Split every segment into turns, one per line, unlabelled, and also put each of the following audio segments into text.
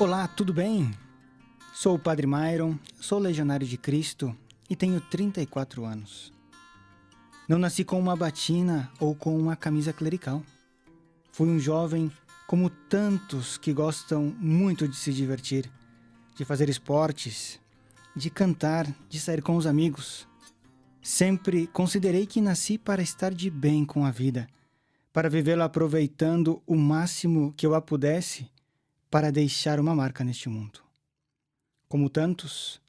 Olá, tudo bem? Sou o Padre Myron, sou legionário de Cristo e tenho 34 anos. Não nasci com uma batina ou com uma camisa clerical. Fui um jovem como tantos que gostam muito de se divertir, de fazer esportes, de cantar, de sair com os amigos. Sempre considerei que nasci para estar de bem com a vida, para vivê-la aproveitando o máximo que eu a pudesse, para deixar uma marca neste mundo. Como tantos,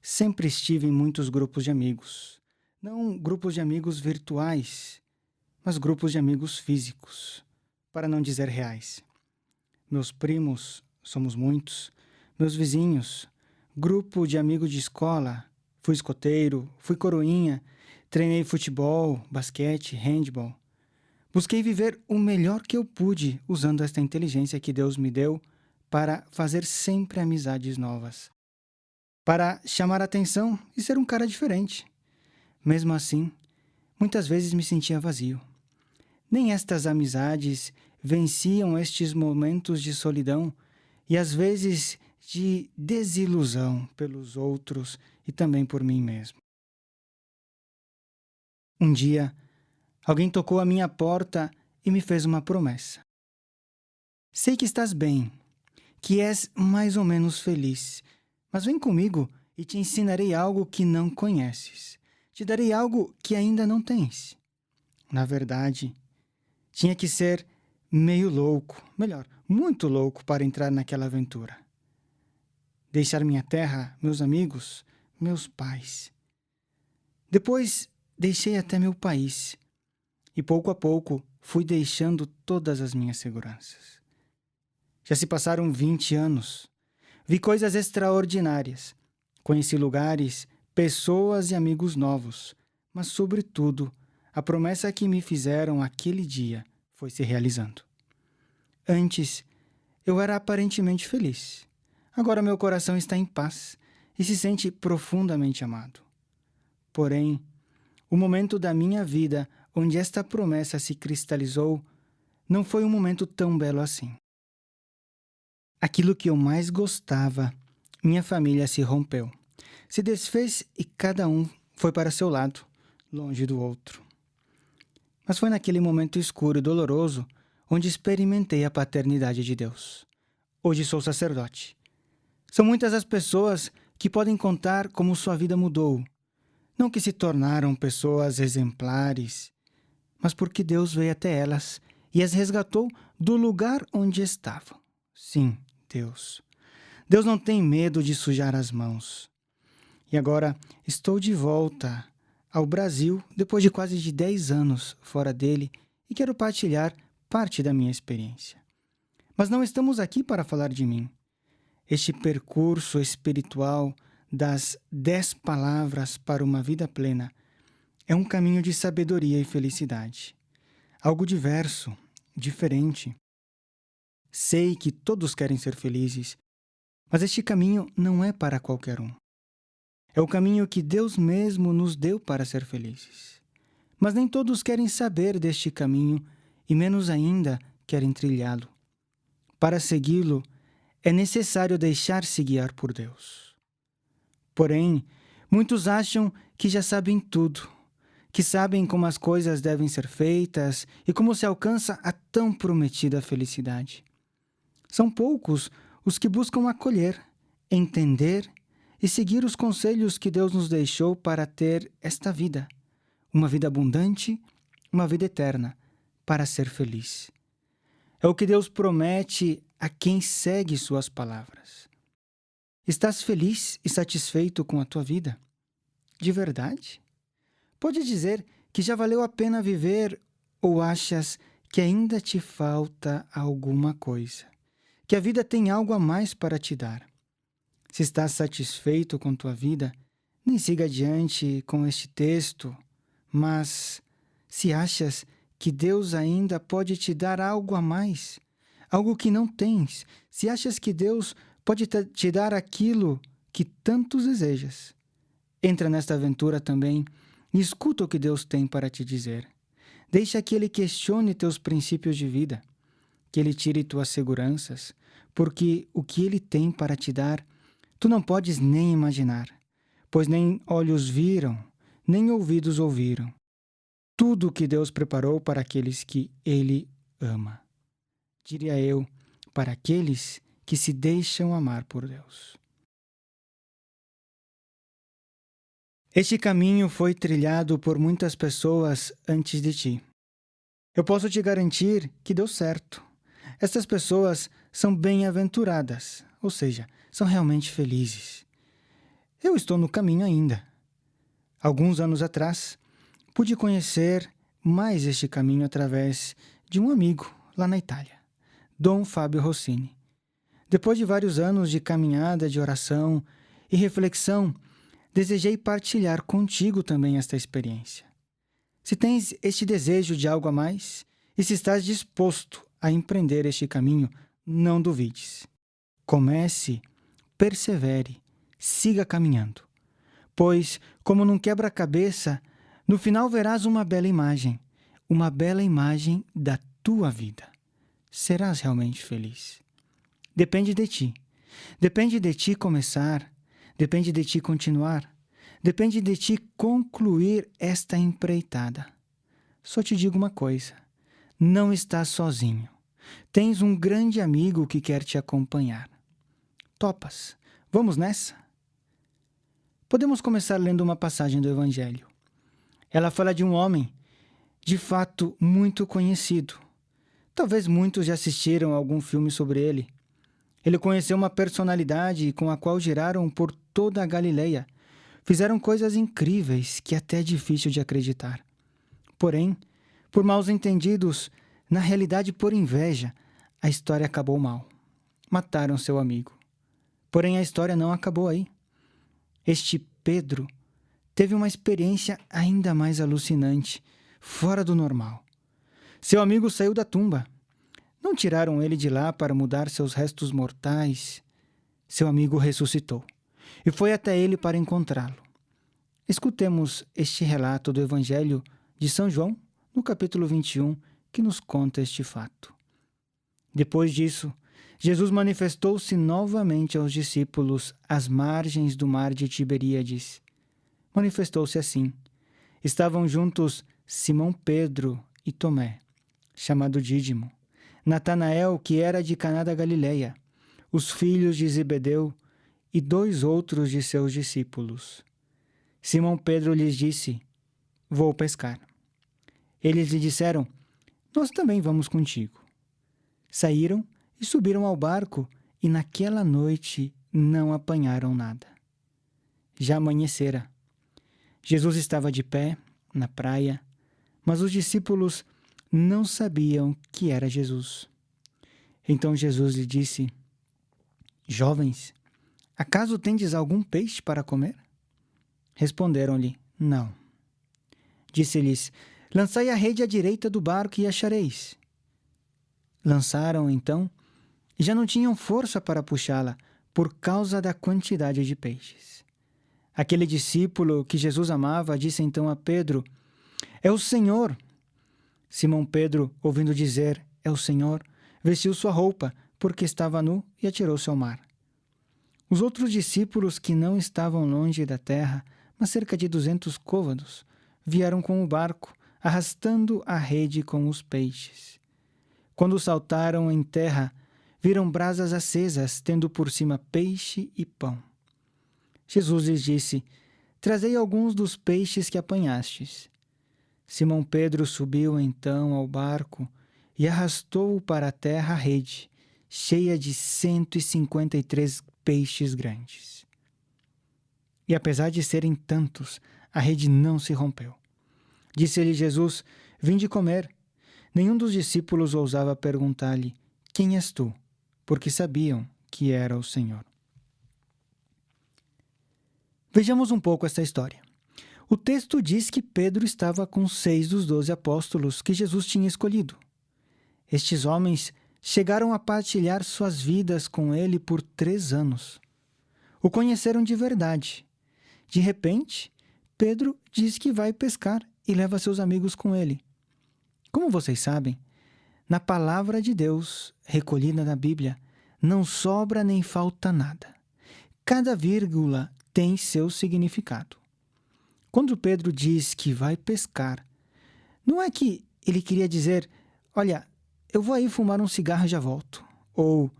sempre estive em muitos grupos de amigos. Não grupos de amigos virtuais, mas grupos de amigos físicos, para não dizer reais. Meus primos, somos muitos, meus vizinhos, grupo de amigos de escola, fui escoteiro, fui coroinha, treinei futebol, basquete, handball. Busquei viver o melhor que eu pude usando esta inteligência que Deus me deu para fazer sempre amizades novas, para chamar a atenção e ser um cara diferente. Mesmo assim, muitas vezes me sentia vazio. Nem estas amizades venciam estes momentos de solidão e às vezes de desilusão pelos outros e também por mim mesmo. Um dia, alguém tocou à minha porta e me fez uma promessa. Sei que estás bem, que és mais ou menos feliz, mas vem comigo e te ensinarei algo que não conheces. Te darei algo que ainda não tens. Na verdade, tinha que ser meio louco, melhor, muito louco para entrar naquela aventura. Deixar minha terra, meus amigos, meus pais. Depois, deixei até meu país. E pouco a pouco, fui deixando todas as minhas seguranças. Já se passaram 20 anos. Vi coisas extraordinárias. Conheci lugares, pessoas e amigos novos. Mas, sobretudo, a promessa que me fizeram aquele dia foi se realizando. Antes, eu era aparentemente feliz. Agora meu coração está em paz e se sente profundamente amado. Porém, o momento da minha vida onde esta promessa se cristalizou não foi um momento tão belo assim. Aquilo que eu mais gostava, minha família se rompeu. Se desfez e cada um foi para seu lado, longe do outro. Mas foi naquele momento escuro e doloroso onde experimentei a paternidade de Deus. Hoje sou sacerdote. São muitas as pessoas que podem contar como sua vida mudou. Não que se tornaram pessoas exemplares, mas porque Deus veio até elas e as resgatou do lugar onde estavam. Sim, Deus. Deus não tem medo de sujar as mãos. E agora estou de volta ao Brasil depois de quase 10 anos fora dele e quero partilhar parte da minha experiência. Mas não estamos aqui para falar de mim. Este percurso espiritual das 10 palavras para uma vida plena é um caminho de sabedoria e felicidade. Algo diverso, diferente. Sei que todos querem ser felizes, mas este caminho não é para qualquer um. É o caminho que Deus mesmo nos deu para ser felizes. Mas nem todos querem saber deste caminho e menos ainda querem trilhá-lo. Para segui-lo, é necessário deixar-se guiar por Deus. Porém, muitos acham que já sabem tudo, que sabem como as coisas devem ser feitas e como se alcança a tão prometida felicidade. São poucos os que buscam acolher, entender e seguir os conselhos que Deus nos deixou para ter esta vida, uma vida abundante, uma vida eterna, para ser feliz. É o que Deus promete a quem segue suas palavras. Estás feliz e satisfeito com a tua vida? De verdade? Pode dizer que já valeu a pena viver ou achas que ainda te falta alguma coisa? Que a vida tem algo a mais para te dar? Se estás satisfeito com tua vida, nem siga adiante com este texto, mas se achas que Deus ainda pode te dar algo a mais, algo que não tens, se achas que Deus pode te dar aquilo que tantos desejas, entra nesta aventura também e escuta o que Deus tem para te dizer. Deixa que Ele questione teus princípios de vida. que Ele tire tuas seguranças, porque o que Ele tem para te dar, tu não podes nem imaginar, pois nem olhos viram, nem ouvidos ouviram. Tudo o que Deus preparou para aqueles que Ele ama. Diria eu, para aqueles que se deixam amar por Deus. Este caminho foi trilhado por muitas pessoas antes de ti. Eu posso te garantir que deu certo. Estas pessoas são bem-aventuradas, ou seja, são realmente felizes. Eu estou no caminho ainda. Alguns anos atrás, pude conhecer mais este caminho através de um amigo lá na Itália, Dom Fábio Rossini. Depois de vários anos de caminhada, de oração e reflexão, desejei partilhar contigo também esta experiência. Se tens este desejo de algo a mais e se estás disposto a empreender este caminho, não duvides. Comece, persevere, siga caminhando. Pois, como num quebra-cabeça, no final verás uma bela imagem da tua vida. Serás realmente feliz. Depende de ti. Depende de ti começar. Depende de ti continuar. Depende de ti concluir esta empreitada. Só te digo uma coisa. Não estás sozinho. Tens um grande amigo que quer te acompanhar. Topas? Vamos nessa? Podemos começar lendo uma passagem do Evangelho. Ela fala de um homem, de fato, muito conhecido. Talvez muitos já assistiram a algum filme sobre ele. Ele conheceu uma personalidade com a qual giraram por toda a Galileia. Fizeram coisas incríveis que até é difícil de acreditar. Porém, por maus entendidos, na realidade por inveja, a história acabou mal. Mataram seu amigo. Porém, a história não acabou aí. Este Pedro teve uma experiência ainda mais alucinante, fora do normal. Seu amigo saiu da tumba. Não tiraram ele de lá para mudar seus restos mortais. Seu amigo ressuscitou e foi até ele para encontrá-lo. Escutemos este relato do Evangelho de São João, no capítulo 21, que nos conta este fato. Depois disso, Jesus manifestou-se novamente aos discípulos às margens do mar de Tiberíades. Manifestou-se assim. Estavam juntos Simão Pedro e Tomé, chamado Dídimo, Natanael, que era de Caná da Galileia, os filhos de Zebedeu e 2 outros de seus discípulos. Simão Pedro lhes disse: Vou pescar. Eles lhe disseram: Nós também vamos contigo. Saíram e subiram ao barco, e naquela noite não apanharam nada. Já amanhecera. Jesus estava de pé, na praia, mas os discípulos não sabiam que era Jesus. Então Jesus lhe disse: Jovens, acaso tendes algum peixe para comer? Responderam-lhe: Não. Disse-lhes: Lançai a rede à direita do barco e achareis. Lançaram então, e já não tinham força para puxá-la, por causa da quantidade de peixes. Aquele discípulo que Jesus amava disse então a Pedro: É o Senhor. Simão Pedro, ouvindo dizer: É o Senhor, vestiu sua roupa, porque estava nu, e atirou-se ao mar. Os outros discípulos, que não estavam longe da terra, mas cerca de 200 côvados, vieram com o barco, arrastando a rede com os peixes. Quando saltaram em terra, viram brasas acesas, tendo por cima peixe e pão. Jesus lhes disse: Trazei alguns dos peixes que apanhastes. Simão Pedro subiu então ao barco e arrastou para a terra a rede, cheia de 153 peixes grandes. E apesar de serem tantos, a rede não se rompeu. Disse-lhe Jesus: Vinde comer. Nenhum dos discípulos ousava perguntar-lhe: Quem és tu? Porque sabiam que era o Senhor. Vejamos um pouco esta história. O texto diz que Pedro estava com 6 dos 12 apóstolos que Jesus tinha escolhido. Estes homens chegaram a partilhar suas vidas com ele por 3 anos. O conheceram de verdade. De repente, Pedro diz que vai pescar e leva seus amigos com ele. Como vocês sabem, na palavra de Deus, recolhida na Bíblia, não sobra nem falta nada. Cada vírgula tem seu significado. Quando Pedro diz que vai pescar, não é que ele queria dizer, olha, eu vou aí fumar um cigarro e já volto. Ou,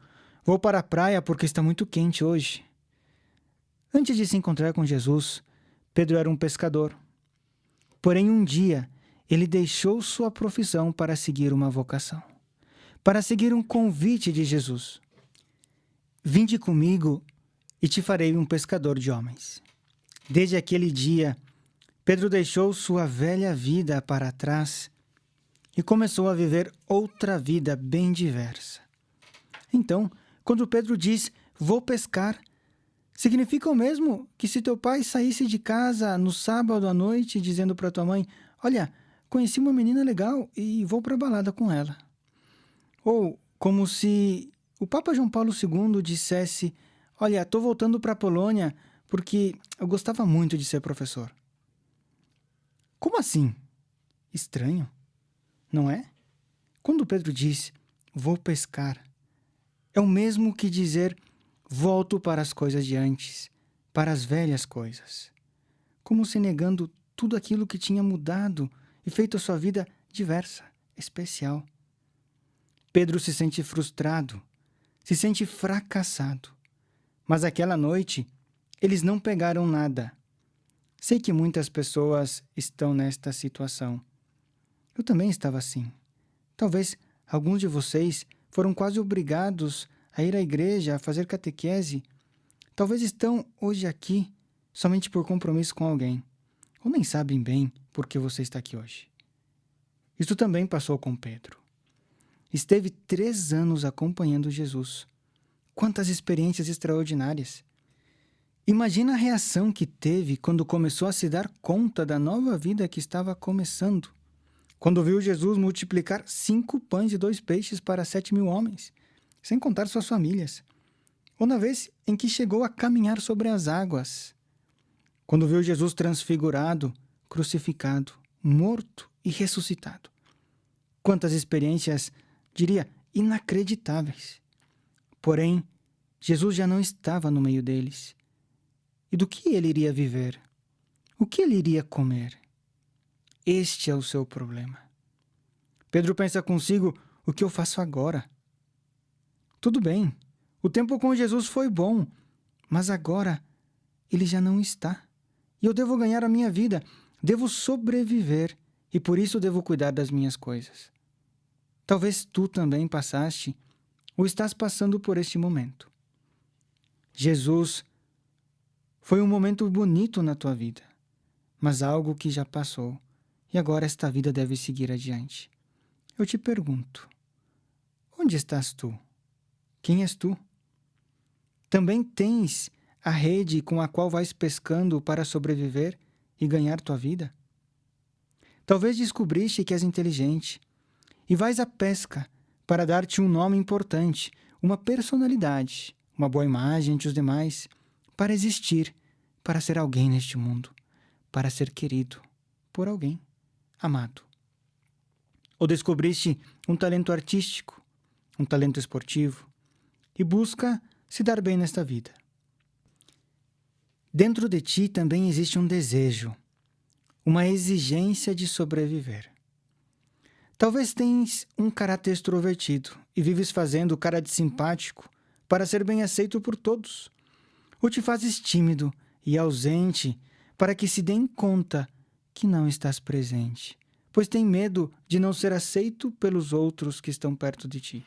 vou para a praia porque está muito quente hoje. Antes de se encontrar com Jesus, Pedro era um pescador. Porém, um dia, ele deixou sua profissão para seguir uma vocação, para seguir um convite de Jesus. Vinde comigo e te farei um pescador de homens. Desde aquele dia, Pedro deixou sua velha vida para trás e começou a viver outra vida bem diversa. Então, quando Pedro diz, vou pescar, significa o mesmo que se teu pai saísse de casa no sábado à noite dizendo para tua mãe, olha, conheci uma menina legal e vou para a balada com ela. Ou como se o Papa João Paulo II dissesse, olha, estou voltando para a Polônia porque eu gostava muito de ser professor. Como assim? Estranho, não é? Quando Pedro diz, vou pescar, é o mesmo que dizer, volto para as coisas de antes, para as velhas coisas. Como se negando tudo aquilo que tinha mudado e feito a sua vida diversa, especial. Pedro se sente frustrado, se sente fracassado. Mas aquela noite, eles não pegaram nada. Sei que muitas pessoas estão nesta situação. Eu também estava assim. Talvez alguns de vocês foram quase obrigados a ir à igreja, a fazer catequese. Talvez estão hoje aqui somente por compromisso com alguém. Ou nem sabem bem por que você está aqui hoje. Isso também passou com Pedro. Esteve 3 anos acompanhando Jesus. Quantas experiências extraordinárias! Imagina a reação que teve quando começou a se dar conta da nova vida que estava começando. Quando viu Jesus multiplicar 5 pães e 2 peixes para 7.000 homens, sem contar suas famílias. Ou na vez em que chegou a caminhar sobre as águas. Quando viu Jesus transfigurado, crucificado, morto e ressuscitado. Quantas experiências, diria, inacreditáveis. Porém, Jesus já não estava no meio deles. E do que ele iria viver? O que ele iria comer? Este é o seu problema. Pedro pensa consigo, o que eu faço agora? Tudo bem, o tempo com Jesus foi bom, mas agora ele já não está. E eu devo ganhar a minha vida, devo sobreviver e por isso devo cuidar das minhas coisas. Talvez tu também passaste ou estás passando por este momento. Jesus foi um momento bonito na tua vida, mas algo que já passou. E agora esta vida deve seguir adiante. Eu te pergunto, onde estás tu? Quem és tu? Também tens a rede com a qual vais pescando para sobreviver e ganhar tua vida? Talvez descobriste que és inteligente e vais à pesca para dar-te um nome importante, uma personalidade, uma boa imagem entre os demais, para existir, para ser alguém neste mundo, para ser querido por alguém. Amado. Ou descobriste um talento artístico, um talento esportivo, e busca se dar bem nesta vida. Dentro de ti também existe um desejo, uma exigência de sobreviver. Talvez tens um caráter extrovertido e vives fazendo cara de simpático para ser bem aceito por todos, ou te fazes tímido e ausente para que se deem conta que não estás presente, pois tem medo de não ser aceito pelos outros que estão perto de ti.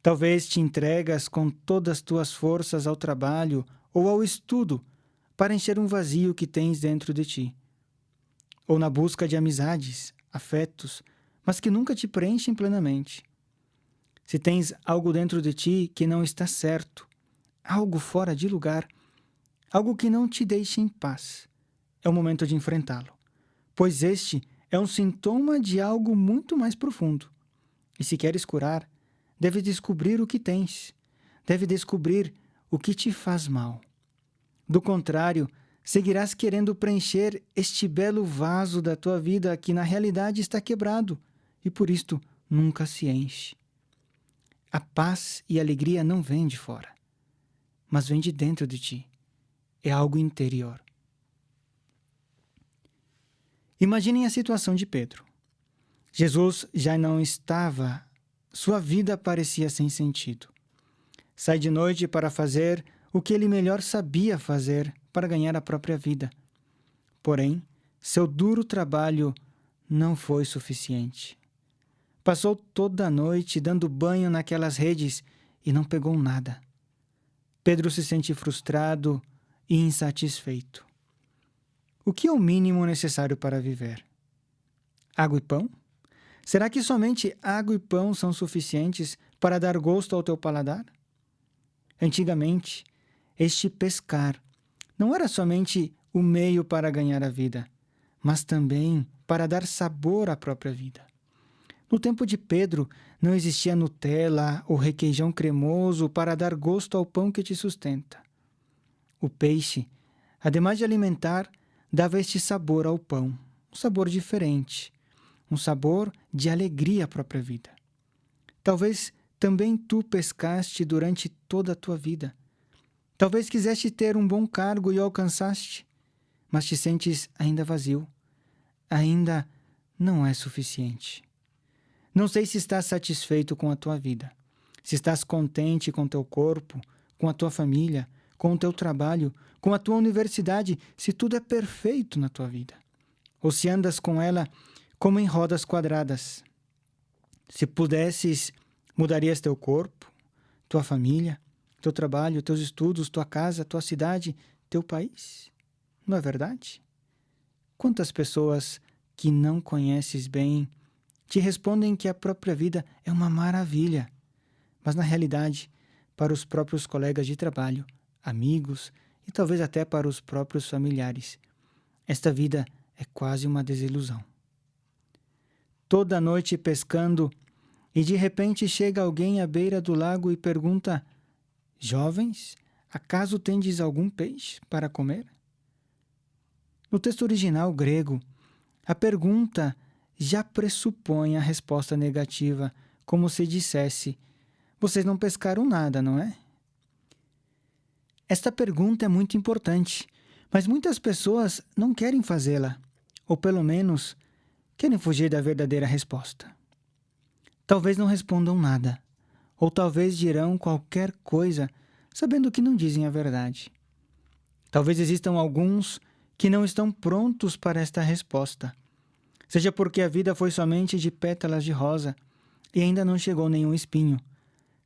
Talvez te entregas com todas as tuas forças ao trabalho ou ao estudo para encher um vazio que tens dentro de ti, ou na busca de amizades, afetos, mas que nunca te preenchem plenamente. Se tens algo dentro de ti que não está certo, algo fora de lugar, algo que não te deixa em paz, é o momento de enfrentá-lo, pois este é um sintoma de algo muito mais profundo. E se queres curar, deve descobrir o que tens, deve descobrir o que te faz mal. Do contrário, seguirás querendo preencher este belo vaso da tua vida que na realidade está quebrado e por isto nunca se enche. A paz e a alegria não vêm de fora, mas vêm de dentro de ti. É algo interior. Imaginem a situação de Pedro. Jesus já não estava, sua vida parecia sem sentido. Sai de noite para fazer o que ele melhor sabia fazer para ganhar a própria vida. Porém, seu duro trabalho não foi suficiente. Passou toda a noite dando banho naquelas redes e não pegou nada. Pedro se sente frustrado e insatisfeito. O que é o mínimo necessário para viver? Água e pão? Será que somente água e pão são suficientes para dar gosto ao teu paladar? Antigamente, este pescar não era somente o meio para ganhar a vida, mas também para dar sabor à própria vida. No tempo de Pedro, não existia Nutella ou requeijão cremoso para dar gosto ao pão que te sustenta. O peixe, ademais de alimentar, dava este sabor ao pão, um sabor diferente, um sabor de alegria à própria vida. Talvez também tu pescaste durante toda a tua vida. Talvez quiseste ter um bom cargo e o alcançaste, mas te sentes ainda vazio. Ainda não é suficiente. Não sei se estás satisfeito com a tua vida, se estás contente com teu corpo, com a tua família, com o teu trabalho, com a tua universidade, se tudo é perfeito na tua vida. Ou se andas com ela como em rodas quadradas. Se pudesses, mudarias teu corpo, tua família, teu trabalho, teus estudos, tua casa, tua cidade, teu país. Não é verdade? Quantas pessoas que não conheces bem te respondem que a própria vida é uma maravilha, mas na realidade, para os próprios colegas de trabalho, amigos e talvez até para os próprios familiares, esta vida é quase uma desilusão. Toda noite pescando e de repente chega alguém à beira do lago e pergunta: jovens, acaso tendes algum peixe para comer? No texto original grego, a pergunta já pressupõe a resposta negativa, como se dissesse: vocês não pescaram nada, não é? Esta pergunta é muito importante, mas muitas pessoas não querem fazê-la, ou pelo menos querem fugir da verdadeira resposta. Talvez não respondam nada, ou talvez dirão qualquer coisa, sabendo que não dizem a verdade. Talvez existam alguns que não estão prontos para esta resposta, seja porque a vida foi somente de pétalas de rosa e ainda não chegou nenhum espinho,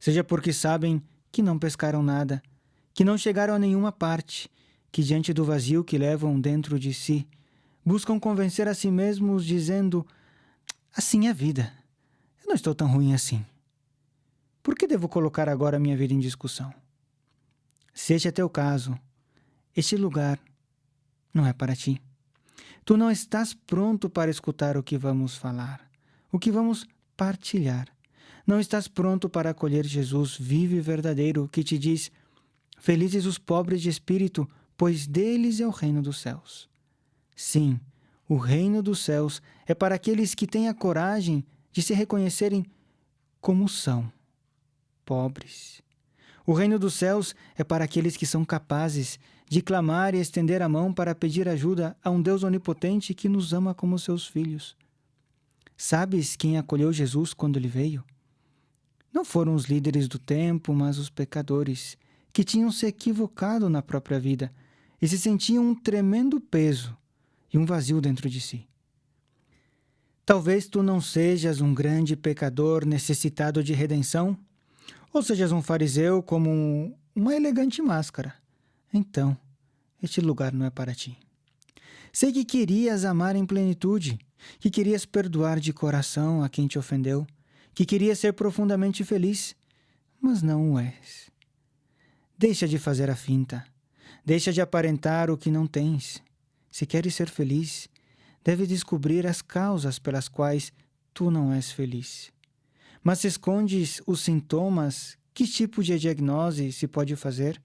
seja porque sabem que não pescaram nada, que não chegaram a nenhuma parte, que diante do vazio que levam dentro de si, buscam convencer a si mesmos dizendo: assim é a vida, eu não estou tão ruim assim. Por que devo colocar agora a minha vida em discussão? Se este é teu caso, este lugar não é para ti. Tu não estás pronto para escutar o que vamos falar, o que vamos partilhar. Não estás pronto para acolher Jesus vivo e verdadeiro que te diz: felizes os pobres de espírito, pois deles é o reino dos céus. Sim, o reino dos céus é para aqueles que têm a coragem de se reconhecerem como são, pobres. O reino dos céus é para aqueles que são capazes de clamar e estender a mão para pedir ajuda a um Deus onipotente que nos ama como seus filhos. Sabes quem acolheu Jesus quando ele veio? Não foram os líderes do tempo, mas os pecadores, que tinham se equivocado na própria vida e se sentiam um tremendo peso e um vazio dentro de si. Talvez tu não sejas um grande pecador necessitado de redenção, ou sejas um fariseu como uma elegante máscara. Então, este lugar não é para ti. Sei que querias amar em plenitude, que querias perdoar de coração a quem te ofendeu, que querias ser profundamente feliz, mas não o és. Deixa de fazer a finta, deixa de aparentar o que não tens. Se queres ser feliz, deve descobrir as causas pelas quais tu não és feliz. Mas se escondes os sintomas, que tipo de diagnose se pode fazer?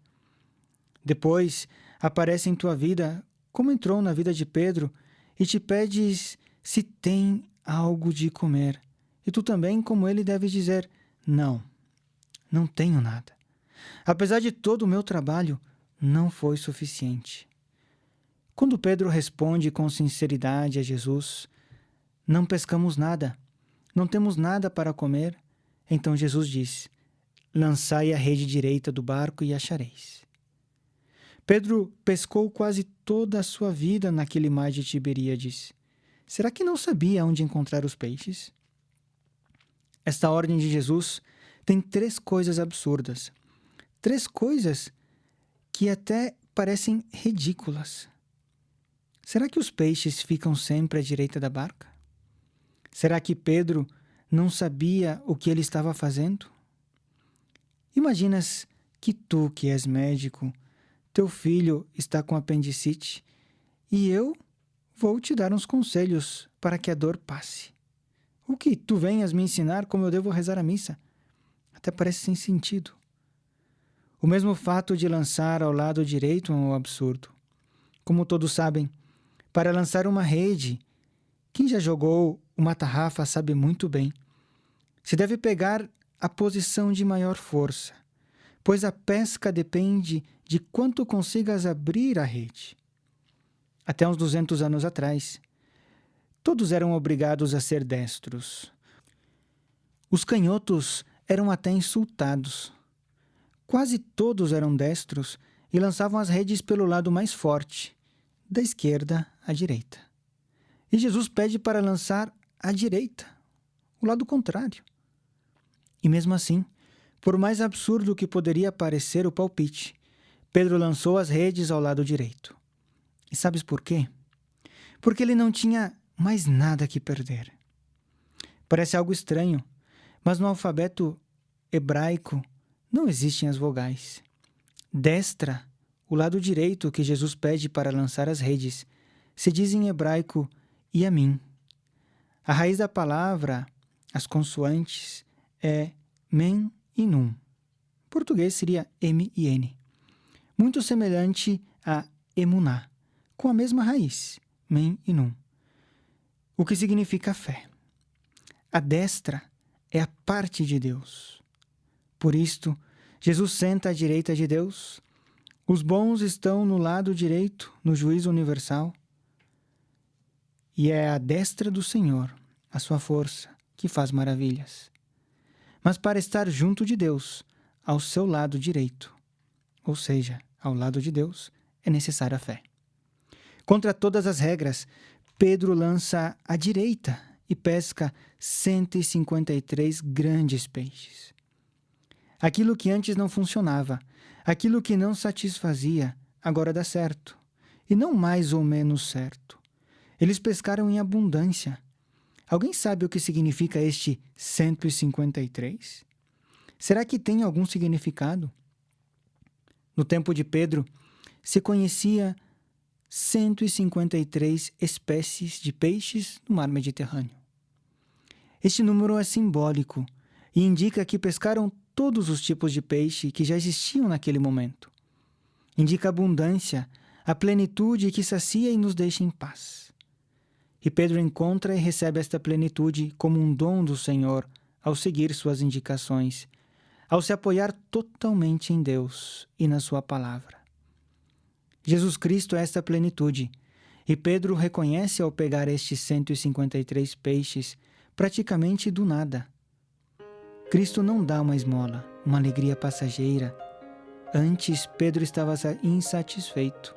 Depois, aparece em tua vida, como entrou na vida de Pedro, e te pedes se tem algo de comer. E tu também, como ele, deves dizer: não, não tenho nada. Apesar de todo o meu trabalho, não foi suficiente. Quando Pedro responde com sinceridade a Jesus: não pescamos nada, não temos nada para comer, então Jesus diz: lançai a rede direita do barco e achareis. Pedro pescou quase toda a sua vida naquele mar de Tiberíades. Será que não sabia onde encontrar os peixes? Esta ordem de Jesus tem 3 coisas absurdas. 3 coisas que até parecem ridículas. Será que os peixes ficam sempre à direita da barca? Será que Pedro não sabia o que ele estava fazendo? Imaginas que tu, que és médico, teu filho está com apendicite e eu vou te dar uns conselhos para que a dor passe. O que tu venhas me ensinar como eu devo rezar a missa? Até parece sem sentido. O mesmo fato de lançar ao lado direito é um absurdo. Como todos sabem, para lançar uma rede, quem já jogou uma tarrafa sabe muito bem, se deve pegar a posição de maior força, pois a pesca depende de quanto consigas abrir a rede. Até uns 200 anos atrás, todos eram obrigados a ser destros. Os canhotos eram até insultados. Quase todos eram destros e lançavam as redes pelo lado mais forte, da esquerda à direita. E Jesus pede para lançar à direita, o lado contrário. E mesmo assim, por mais absurdo que poderia parecer o palpite, Pedro lançou as redes ao lado direito. E sabes por quê? Porque ele não tinha mais nada que perder. Parece algo estranho, mas no alfabeto hebraico não existem as vogais. Destra, o lado direito que Jesus pede para lançar as redes, se diz em hebraico Yamin. A raiz da palavra, as consoantes, é Men e Nun. Em português seria M e N. Muito semelhante a emuná, com a mesma raiz, Men e Nun. O que significa fé. A destra é a parte de Deus. Por isto, Jesus senta à direita de Deus. Os bons estão no lado direito, no juízo universal. E é a destra do Senhor, a sua força, que faz maravilhas. Mas para estar junto de Deus, ao seu lado direito, ou seja, ao lado de Deus, é necessária a fé. Contra todas as regras, Pedro lança à direita e pesca 153 grandes peixes. Aquilo que antes não funcionava, aquilo que não satisfazia, agora dá certo, e não mais ou menos certo. Eles pescaram em abundância. Alguém sabe o que significa este 153? Será que tem algum significado? No tempo de Pedro, se conhecia 153 espécies de peixes no mar Mediterrâneo. Este número é simbólico e indica que pescaram todos os tipos de peixe que já existiam naquele momento. Indica a abundância, a plenitude que sacia e nos deixa em paz. E Pedro encontra e recebe esta plenitude como um dom do Senhor ao seguir suas indicações, ao se apoiar totalmente em Deus e na sua palavra. Jesus Cristo é esta plenitude, e Pedro reconhece ao pegar estes 153 peixes praticamente do nada. Cristo não dá uma esmola, uma alegria passageira. Antes, Pedro estava insatisfeito,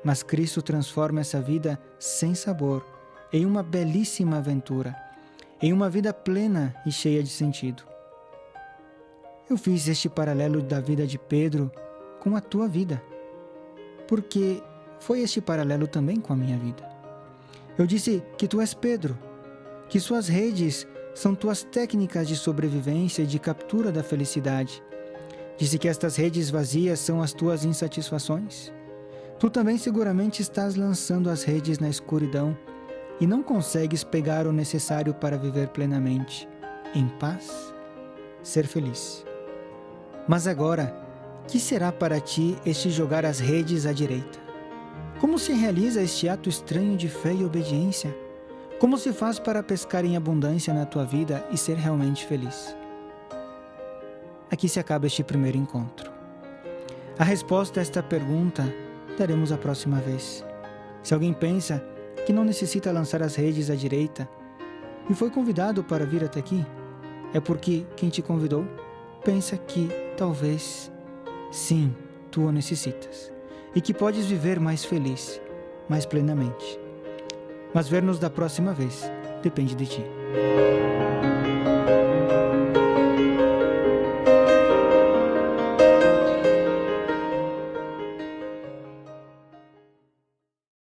mas Cristo transforma essa vida sem sabor em uma belíssima aventura, em uma vida plena e cheia de sentido. Eu fiz este paralelo da vida de Pedro com a tua vida, porque foi este paralelo também com a minha vida. Eu disse que tu és Pedro, que suas redes são tuas técnicas de sobrevivência e de captura da felicidade. Disse que estas redes vazias são as tuas insatisfações. Tu também seguramente estás lançando as redes na escuridão e não consegues pegar o necessário para viver plenamente, em paz, ser feliz. Mas agora, que será para ti este jogar as redes à direita? Como se realiza este ato estranho de fé e obediência? Como se faz para pescar em abundância na tua vida e ser realmente feliz? Aqui se acaba este primeiro encontro. A resposta a esta pergunta daremos a próxima vez. Se alguém pensa que não necessita lançar as redes à direita e foi convidado para vir até aqui, é porque quem te convidou pensa que talvez, sim, tu o necessitas e que podes viver mais feliz, mais plenamente. Mas ver-nos da próxima vez depende de ti.